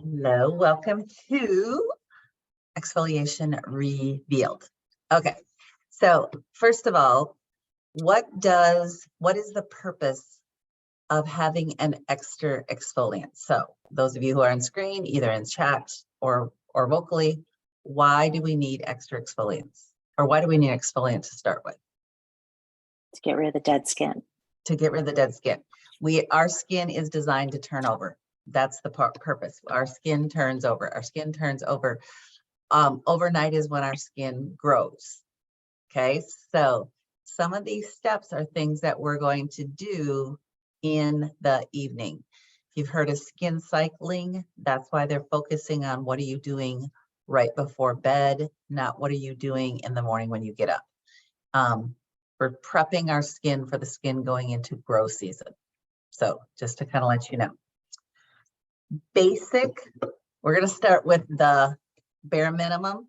Hello, welcome to Exfoliation Revealed. Okay, so first of all, what is the purpose of having an extra exfoliant? So those of you who are on screen, either in chat or vocally, why do we need extra exfoliants? Or why do we need exfoliant to start with? To get rid of the dead skin. To get rid of the dead skin. Our skin is designed to turn over. That's the purpose. Our skin turns over. Our skin turns over. Overnight is when our skin grows. Okay, so some of these steps are things that we're going to do in the evening. If you've heard of skin cycling, that's why they're focusing on what are you doing right before bed, not what are you doing in the morning when you get up. We're prepping our skin for the skin going into growth season. So just to kind of let you know. Basic, we're going to start with the bare minimum,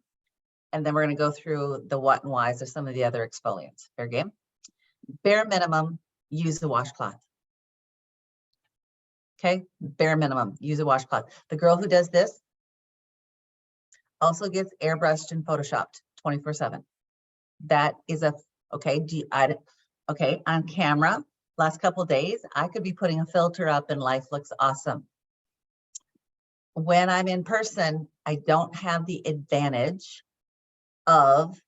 and then we're going to go through the what and whys of some of the other exfoliants. Fair game? Bare minimum, use a washcloth. Okay, bare minimum, use a washcloth. The girl who does this also gets airbrushed and photoshopped 24/7. That is a, okay, okay, on camera, last couple of days, I could be putting a filter up and life looks awesome. When I'm in person, I don't have the advantage of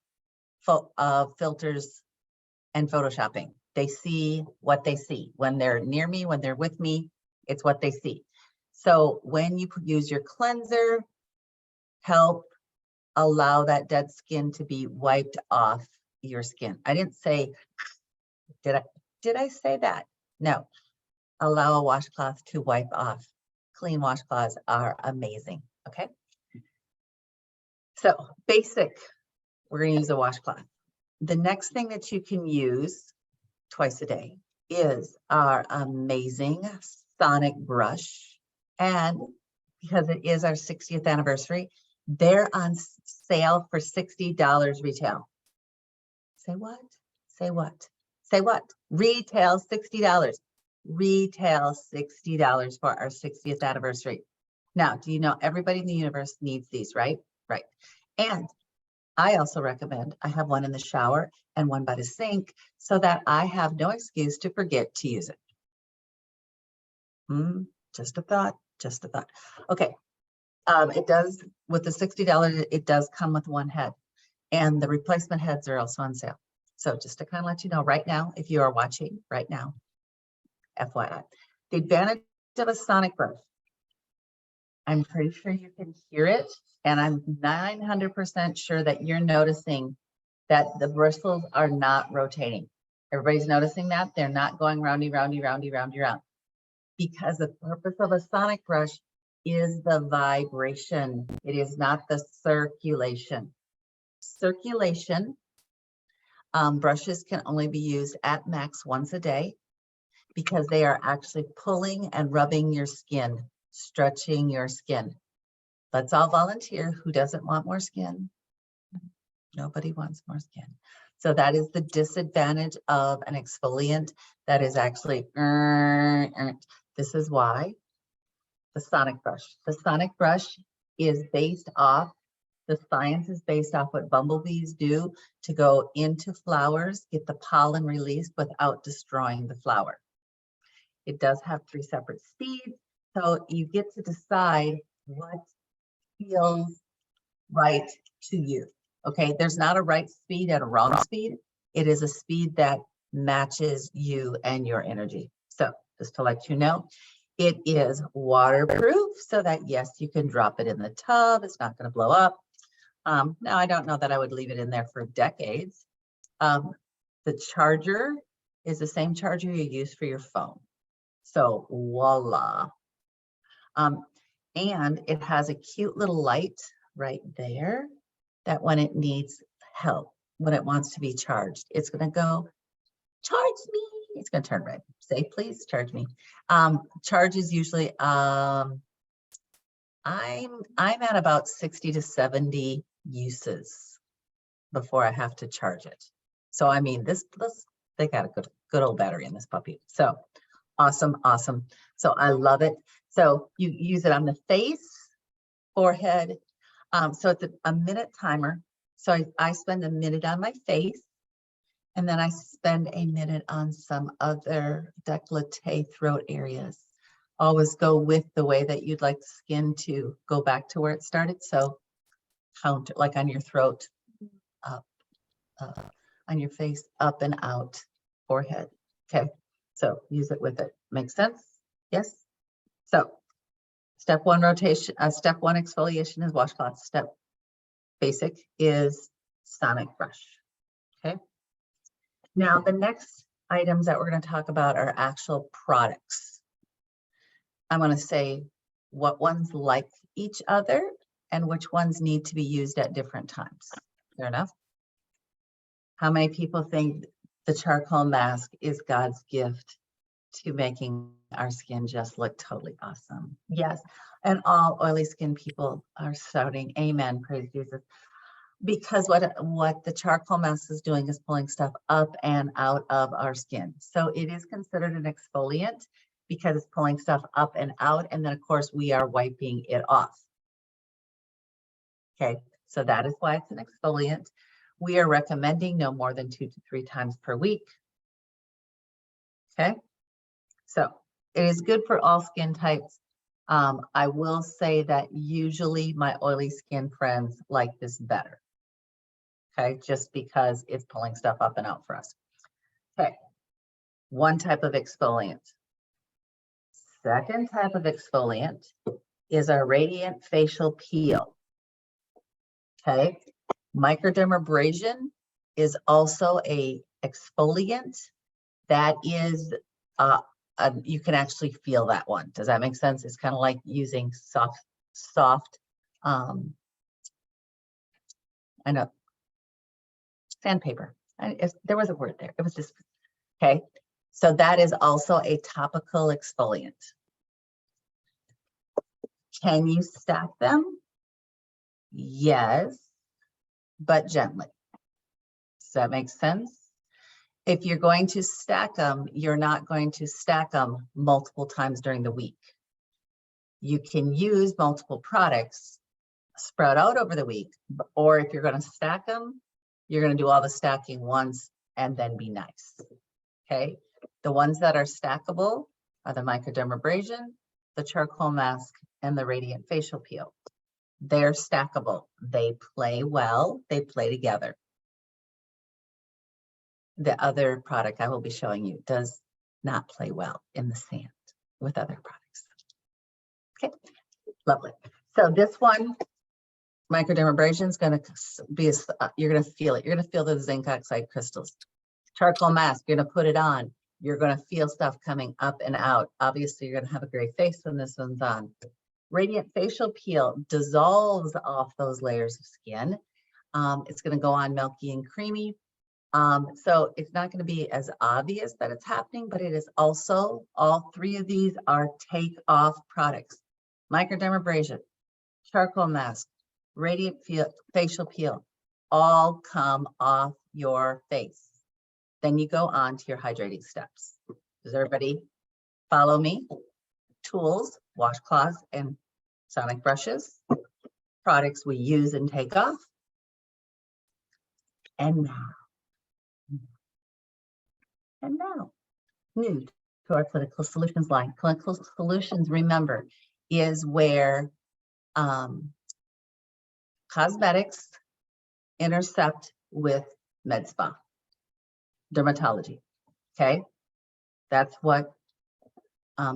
filters and photoshopping. They see what they see. When they're near me, when they're with me, it's what they see. So when you use your cleanser, help allow that dead skin to be wiped off your skin. I didn't say, did I say that? No. Allow a washcloth to wipe off. Clean washcloths are amazing, okay? So basic, we're gonna use a washcloth. The next thing that you can use twice a day is our amazing sonic brush. And because it is our 60th anniversary, they're on sale for $60 retail. Say what? Say what? Say what? Retail $60. Retail $60 for our 60th anniversary. Now, do you know everybody in the universe needs these, right? Right. And I also recommend I have one in the shower and one by the sink so that I have no excuse to forget to use it. Just a thought, just a thought. Okay. It does, with the $60, it does come with one head, and the replacement heads are also on sale. So just to kind of let you know right now, if you are watching right now, FYI, the advantage of a sonic brush, I'm pretty sure you can hear it, and I'm 900% sure that you're noticing that the bristles are not rotating. Everybody's noticing that? They're not going roundy, roundy, roundy, roundy, round. Because the purpose of a sonic brush is the vibration. It is not the circulation. Circulation, brushes can only be used at max once a day, because they are actually pulling and rubbing your skin, stretching your skin. Let's all volunteer. Who doesn't want more skin? Nobody wants more skin. So that is the disadvantage of an exfoliant that is actually, this is why the sonic brush. The sonic brush is based off, the science is based off what bumblebees do to go into flowers, get the pollen released without destroying the flower. It does have 3 separate speeds, so you get to decide what feels right to you. Okay, there's not a right speed and a wrong speed. It is a speed that matches you and your energy. So just to let you know, it is waterproof so that yes, you can drop it in the tub. It's not going to blow up. Now, I don't know that I would leave it in there for decades. The charger is the same charger you use for your phone. So voila. And it has a cute little light right there that when it needs help, when it wants to be charged, it's going to go, charge me. It's going to turn red. Say, please charge me. Charge is usually, I'm at about 60 to 70 uses before I have to charge it. So, I mean, they got a good old battery in this puppy. So awesome, awesome. So I love it. So you use it on the face, forehead. So it's a minute timer. So I spend a minute on my face, and then I spend a minute on some other décolleté throat areas. Always go with the way that you'd like the skin to go back to where it started. So count it like on your throat, up, on your face, up and out, forehead. Okay, so use it with it. Makes sense? Yes? So step one rotation, step one exfoliation is washcloth. Step basic is sonic brush. Okay. Now the next items that we're going to talk about are actual products. I'm going to say what ones like each other and which ones need to be used at different times. Fair enough? How many people think the charcoal mask is God's gift to making our skin just look totally awesome? Yes. And all oily skin people are shouting amen, praise Jesus. Because what the charcoal mask is doing is pulling stuff up and out of our skin. So it is considered an exfoliant because it's pulling stuff up and out. And then of course we are wiping it off. Okay, so that is why it's an exfoliant. We are recommending no more than 2 to 3 times per week. Okay, so it is good for all skin types. I will say that usually my oily skin friends like this better. Okay, just because it's pulling stuff up and out for us. Okay, one type of exfoliant. Second type of exfoliant is our radiant facial peel. Okay, microdermabrasion is also a exfoliant that is, you can actually feel that one. Does that make sense? It's kind of like using soft, I know, sandpaper. There was a word there. It was just, okay. So that is also a topical exfoliant. Can you stack them? Yes, but gently. Does that make sense? If you're going to stack them, you're not going to stack them multiple times during the week. You can use multiple products spread out over the week, or if you're going to stack them, you're going to do all the stacking once and then be nice. Okay, the ones that are stackable are the microdermabrasion, the charcoal mask, and the radiant facial peel. They're stackable. They play well. They play together. The other product I will be showing you does not play well in the sand with other products. Okay, lovely. So this one, microdermabrasion, is going to be, you're going to feel it. You're going to feel the zinc oxide crystals. Charcoal mask, you're going to put it on. You're going to feel stuff coming up and out. Obviously, you're going to have a great face when this one's on. Radiant facial peel dissolves off those layers of skin. It's going to go on milky and creamy. So it's not going to be as obvious that it's happening, but it is also, all three of these are take off products. Microdermabrasion, charcoal mask, radiant facial peel, all come off your face. Then you go on to your hydrating steps. Does everybody follow me? Tools, washcloths, and sonic brushes, products we use and take off. And now, new to our Clinical Solutions line. Clinical Solutions, remember, is where cosmetics intercept with med spa, dermatology. Okay, that's what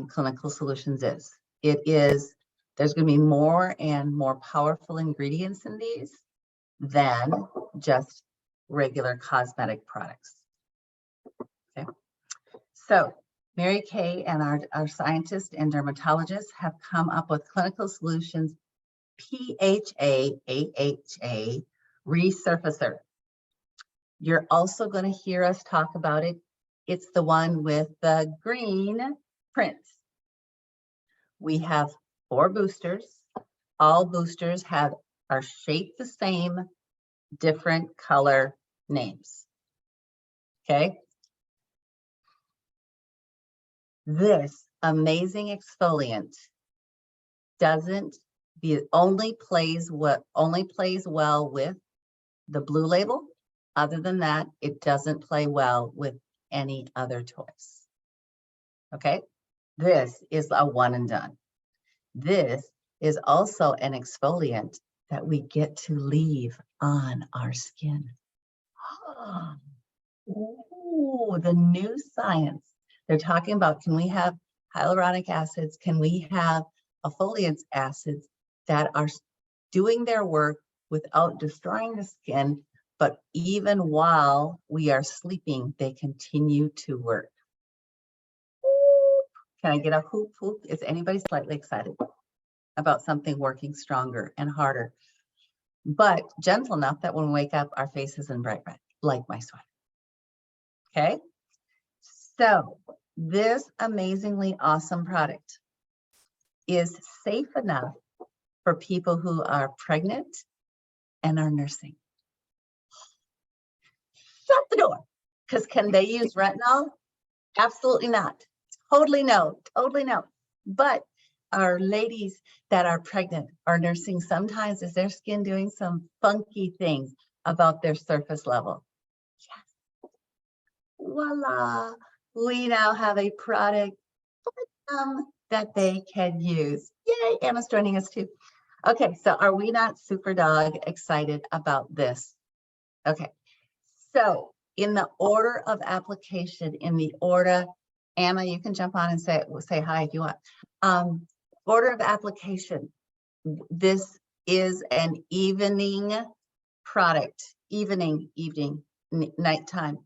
Clinical Solutions is. It is, there's going to be more and more powerful ingredients in these than just regular cosmetic products. Okay, so Mary Kay and our scientists and dermatologists have come up with Clinical Solutions PHA AHA resurfacer. You're also going to hear us talk about it. It's the one with the green print. We have 4 boosters. All boosters are shaped the same, different color names. Okay. This amazing exfoliant doesn't only plays well with the blue label. Other than that, it doesn't play well with any other toys. Okay, this is a one and done. This is also an exfoliant that we get to leave on our skin. Ooh, the new science. They're talking about, can we have hyaluronic acids? Can we have exfoliant acids that are doing their work without destroying the skin, but even while we are sleeping, they continue to work. Can I get a hoop hoop? Is anybody slightly excited about something working stronger and harder, but gentle enough that when we wake up, our face isn't bright red, like my sweater? Okay, so this amazingly awesome product is safe enough for people who are pregnant and are nursing. Shut the door, because can they use retinol? Absolutely not. Totally no, totally no. But our ladies that are pregnant or nursing, sometimes is their skin doing some funky things about their surface level? Yes. Voila, we now have a product that they can use. Yay, Anna's joining us too. Okay, so are we not super dog excited about this? Okay, so in the order of application, Anna, you can jump on and say hi if you want. Order of application, this is an evening product, evening, nighttime.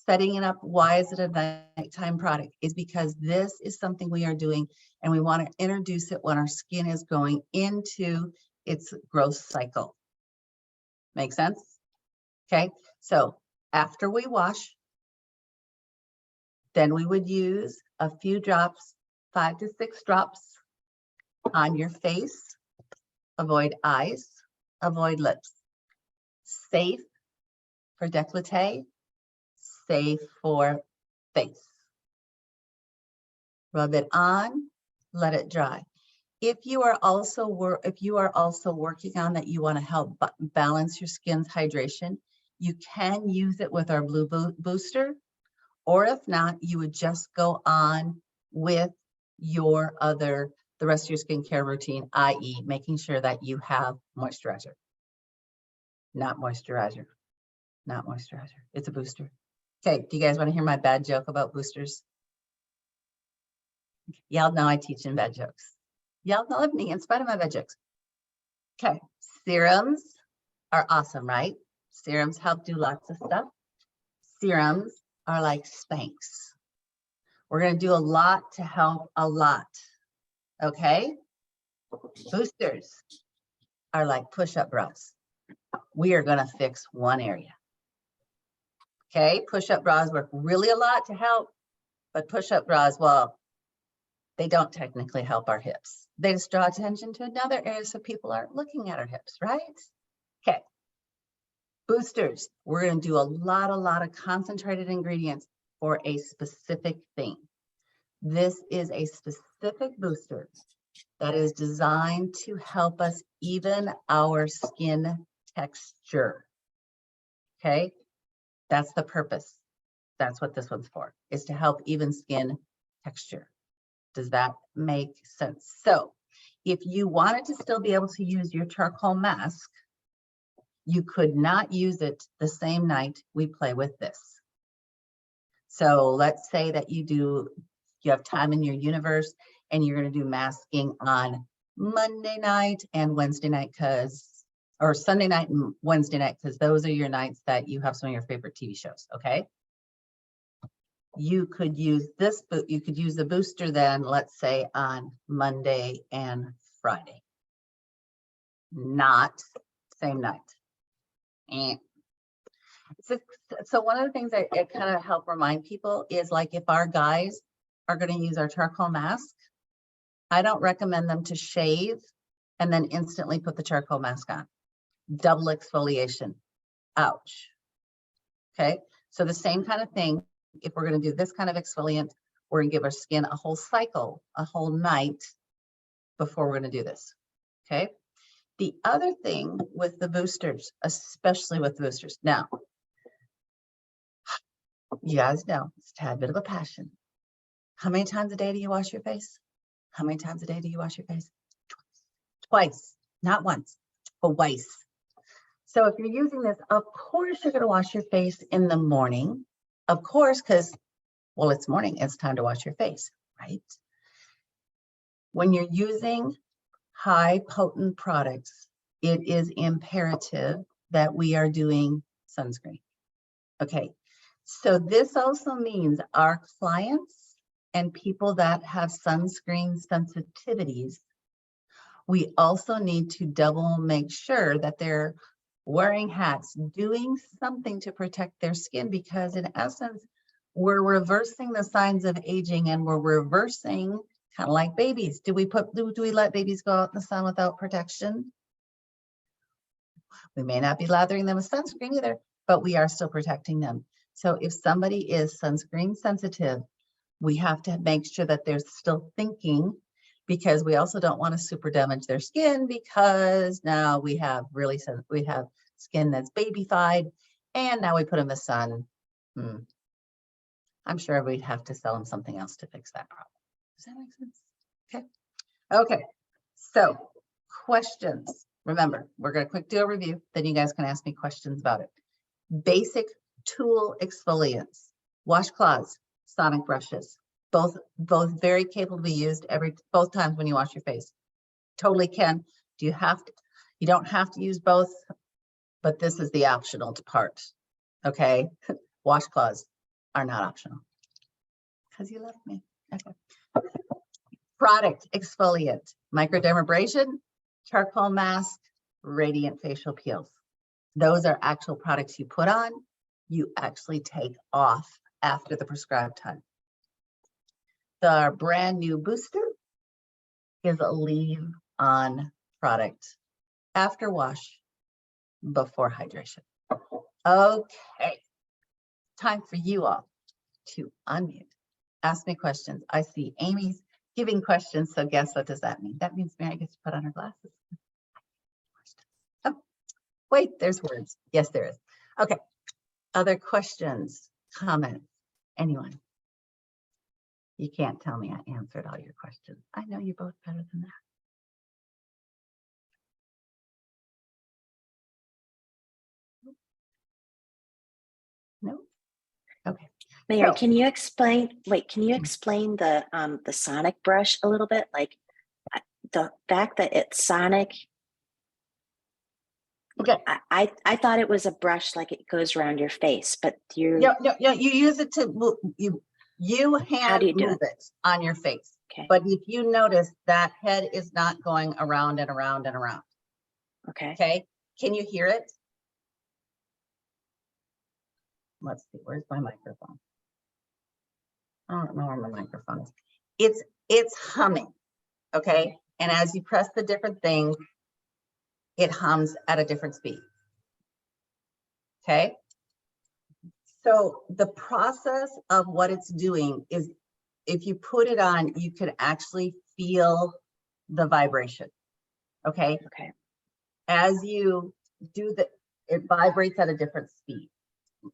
Setting it up, why is it a nighttime product? Is because this is something we are doing and we want to introduce it when our skin is going into its growth cycle. Make sense? Okay, so after we wash, then we would use a few drops, 5 to 6 drops on your face. Avoid eyes, avoid lips. Safe for décolleté, safe for face. Rub it on, let it dry. If you are also working on that, you want to help balance your skin's hydration, you can use it with our blue booster, or if not, you would just go on with the rest of your skincare routine, i.e. making sure that you have moisturizer. Not moisturizer, not moisturizer. It's a booster. Okay, do you guys want to hear my bad joke about boosters? Y'all know I teach in bad jokes. Y'all love me in spite of my bad jokes. Okay, serums are awesome, right? Serums help do lots of stuff. Serums are like Spanx. We're going to do a lot to help a lot. Okay? Boosters are like push-up bras. We are going to fix one area. Okay? Push-up bras work really a lot to help, but push-up bras, well, they don't technically help our hips. They just draw attention to another area so people aren't looking at our hips, right? Okay. Boosters, we're going to do a lot of concentrated ingredients for a specific thing. This is a specific booster that is designed to help us even our skin texture. Okay, that's the purpose. That's what this one's for, is to help even skin texture. Does that make sense? So if you wanted to still be able to use your charcoal mask, you could not use it the same night we play with this. So let's say that you have time in your universe and you're going to do masking on Monday night and Wednesday night or Sunday night and Wednesday night, because those are your nights that you have some of your favorite TV shows, okay? You could use this, but you could use the booster then, let's say on Monday and Friday. Not same night. So one of the things that it kind of help remind people is, like, if our guys are going to use our charcoal mask, I don't recommend them to shave and then instantly put the charcoal mask on. Double exfoliation. Ouch. Okay, so the same kind of thing. If we're going to do this kind of exfoliant, we're going to give our skin a whole cycle, a whole night before we're going to do this. Okay. The other thing with the boosters, especially with boosters. Now, you guys know it's a tad bit of a passion. How many times a day do you wash your face? How many times a day do you wash your face? Twice, not once, twice. So if you're using this, of course, you're going to wash your face in the morning. Of course, because, well, it's morning. It's time to wash your face, right? When you're using high potent products, it is imperative that we are doing sunscreen. Okay. So this also means our clients and people that have sunscreen sensitivities, we also need to double make sure that they're wearing hats, doing something to protect their skin, because in essence, we're reversing the signs of aging, and we're reversing kind of like babies. Do we let babies go out in the sun without protection? We may not be lathering them with sunscreen either, but we are still protecting them. So if somebody is sunscreen sensitive, we have to make sure that they're still thinking, because we also don't want to super damage their skin, because now we have skin that's babyfied, and now we put them in the sun. I'm sure we'd have to sell them something else to fix that problem. Does that make sense? Okay. Okay. So questions. Remember, we're going to quick do a review, then you guys can ask me questions about it. Basic tool exfoliants, washcloths, sonic brushes, both very capable to be used both times when you wash your face. Totally can. You don't have to use both, but this is the optional part. Okay. Washcloths are not optional because you love me. Okay. Product exfoliant, microdermabrasion, charcoal mask, radiant facial peels. Those are actual products you put on, you actually take off after the prescribed time. The brand new booster is a leave on product after wash, before hydration. Okay, time for you all to unmute. Ask me questions. I see Amy's giving questions, so guess what does that mean? That means Mary gets to put on her glasses. Oh, wait, there's words. Yes, there is. Okay, other questions, comments, anyone? You can't tell me I answered all your questions. I know you both better than that. No? Okay. Mary, So- can you explain the sonic brush a little bit? Like the fact that it's sonic. Okay. I thought it was a brush, like it goes around your face, but you No, you use it to you hand move it on your face. Okay. But if you notice, that head is not going around and around and around. Okay. Okay. Can you hear it? Let's see, where's my microphone? I don't know where my microphone is. It's humming. Okay. And as you press the different things, it hums at a different speed. Okay. So the process of what it's doing is, if you put it on, you can actually feel the vibration. Okay. Okay. As you do it vibrates at a different speed.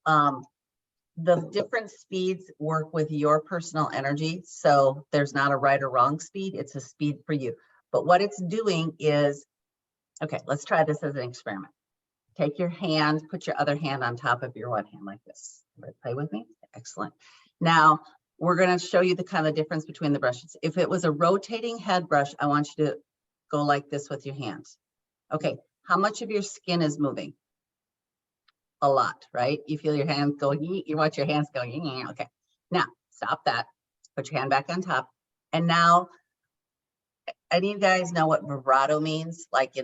The different speeds work with your personal energy. So there's not a right or wrong speed. It's a speed for you. But what it's doing is, okay, let's try this as an experiment. Take your hand, put your other hand on top of your one hand like this. Play with me. Excellent. Now we're going to show you the kind of difference between the brushes. If it was a rotating head brush, I want you to go like this with your hands. Okay. How much of your skin is moving? A lot, right? You feel your hands go, you watch your hands go, okay. Now stop that. Put your hand back on top. And now, any of you guys know what vibrato means? Okay.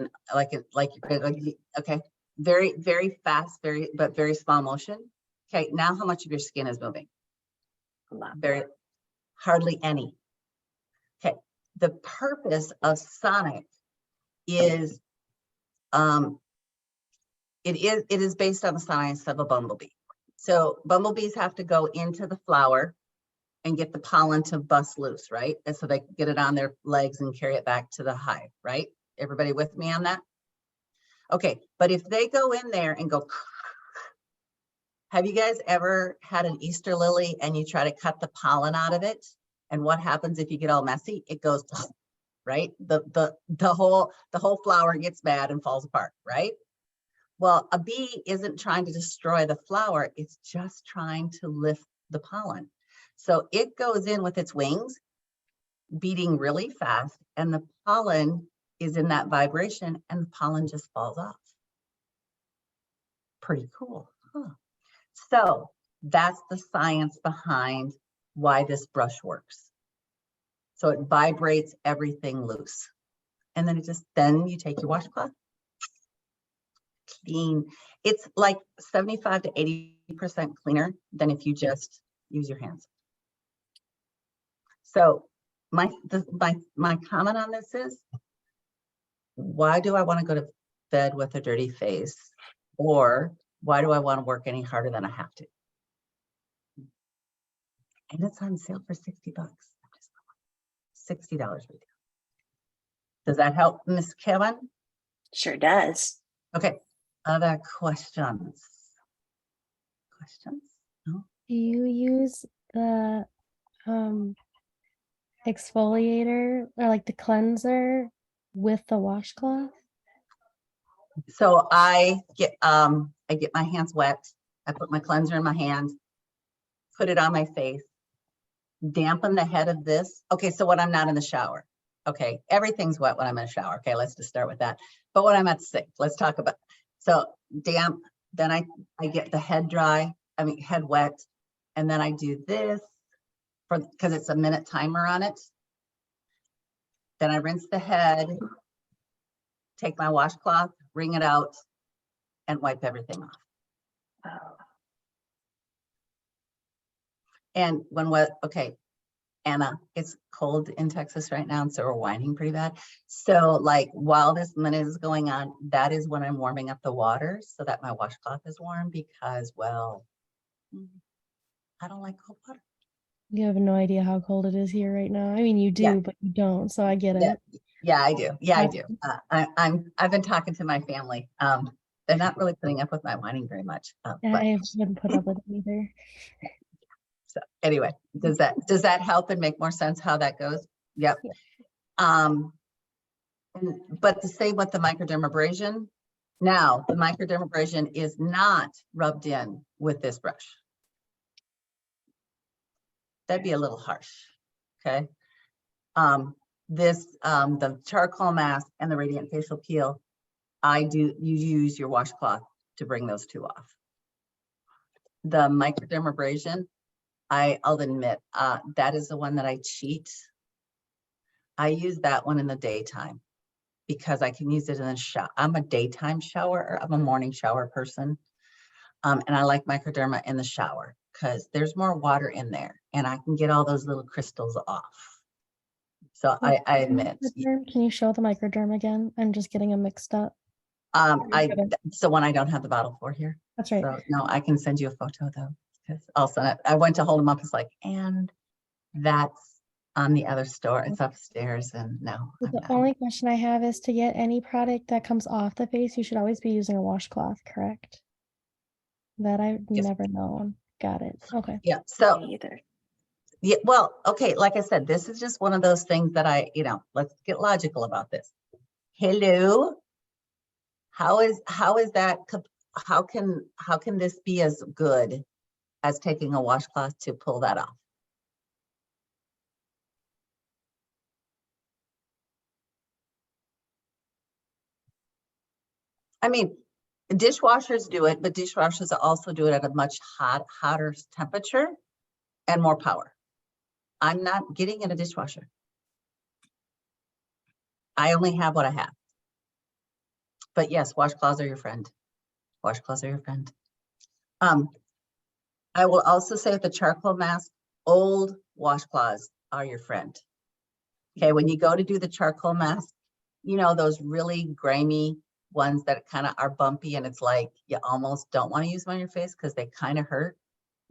Very, very fast, but very small motion. Okay. Now how much of your skin is moving? A lot. Hardly any. Okay. The purpose of sonic is, it is based on the science of a bumblebee. So bumblebees have to go into the flower and get the pollen to bust loose, right? And so they get it on their legs and carry it back to the hive, right? Everybody with me on that? Okay, but if they go in there and go, have you guys ever had an Easter lily and you try to cut the pollen out of it? And what happens if you get all messy? It goes, right? The whole flower gets mad and falls apart, right? Well, a bee isn't trying to destroy the flower. It's just trying to lift the pollen. So it goes in with its wings, beating really fast, and the pollen is in that vibration and the pollen just falls off. Pretty cool. Huh? So that's the science behind why this brush works. So it vibrates everything loose. And then then you take your washcloth, clean. It's like 75 to 80% cleaner than if you just use your hands. So my comment on this is, why do I want to go to bed with a dirty face? Or why do I want to work any harder than I have to? And it's on sale for $60. $60 retail. Does that help, Miss Kevin? Sure does. Okay. Other questions? No? Do you use the exfoliator or like the cleanser with the washcloth? So I get my hands wet. I put my cleanser in my hand, put it on my face, dampen the head of this. Okay, so when I'm not in the shower, okay, everything's wet when I'm in a shower. Okay, let's just start with that. But when I'm at the sink, let's talk about, so damp, then I get the head dry, head wet, and then I do this because it's a minute timer on it. Then I rinse the head, take my washcloth, wring it out, and wipe everything off. Oh. And okay, Anna, it's cold in Texas right now, and so we're whining pretty bad. So like while this minute is going on, that is when I'm warming up the water so that my washcloth is warm because, well, I don't like cold water. You have no idea how cold it is here right now. I mean, you do, but you don't, so I get it. Yeah, I do. Yeah, I do. I've been talking to my family. They're not really putting up with my whining very much. I But haven't put up with it either. so anyway, does that help and make more sense how that goes? Yep. But the same with the microdermabrasion. Now, the microdermabrasion is not rubbed in with this brush. That'd be a little harsh. Okay. The charcoal mask and the radiant facial peel, you use your washcloth to bring those two off. The microdermabrasion, I'll admit, that is the one that I cheat. I use that one in the daytime because I can use it in the shower. I'm a daytime shower, I'm a morning shower person. And I like microderma in the shower because there's more water in there and I can get all those little crystals off. So I admit. Can you show the microderm again? I'm just getting them mixed up. So one I don't have the bottle for here. That's right. So no, I can send you a photo though. Because also I went to hold them up. It's like, and that's on the other store. It's upstairs and no. The only question I have is to get any product that comes off the face, you should always be using a washcloth, correct? That I've never known. Got it. Okay. Yeah. So Me either. yeah, well, okay, like I said, this is just one of those things that let's get logical about this. Hello. How can this be as good as taking a washcloth to pull that off? I mean, dishwashers do it, but dishwashers also do it at a much hotter temperature and more power. I'm not getting in a dishwasher. I only have what I have. But yes, washcloths are your friend. Washcloths are your friend. I will also say with the charcoal mask, old washcloths are your friend. Okay, when you go to do the charcoal mask, those really grimy ones that kind of are bumpy and it's like you almost don't want to use them on your face because they kind of hurt.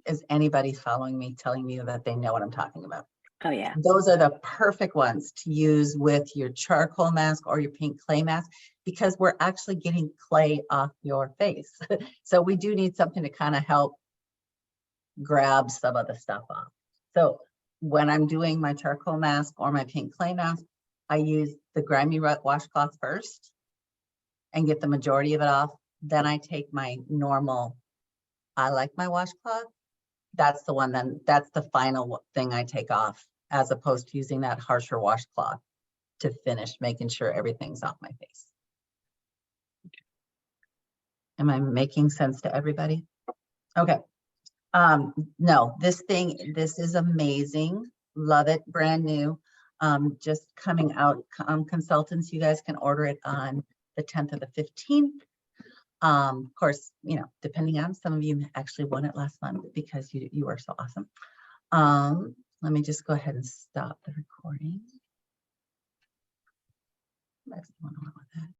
Is anybody following me telling me that they know what I'm talking about? Oh yeah. Those are the perfect ones to use with your charcoal mask or your pink clay mask, because we're actually getting clay off your face. So we do need something to kind of help grab some of the stuff off. So when I'm doing my charcoal mask or my pink clay mask, I use the grimy washcloth first and get the majority of it off. Then I take my normal, I like my washcloth. That's the one, then that's the final thing I take off, as opposed to using that harsher washcloth to finish making sure everything's off my face. Am I making sense to everybody? Okay. No, this is amazing. Love it, brand new. Just coming out, consultants, you guys can order it on the 10th or the 15th. Of course, you know, depending on, some of you actually won it last month because you are so awesome. Let me just go ahead and stop the recording. That's the one I want with that.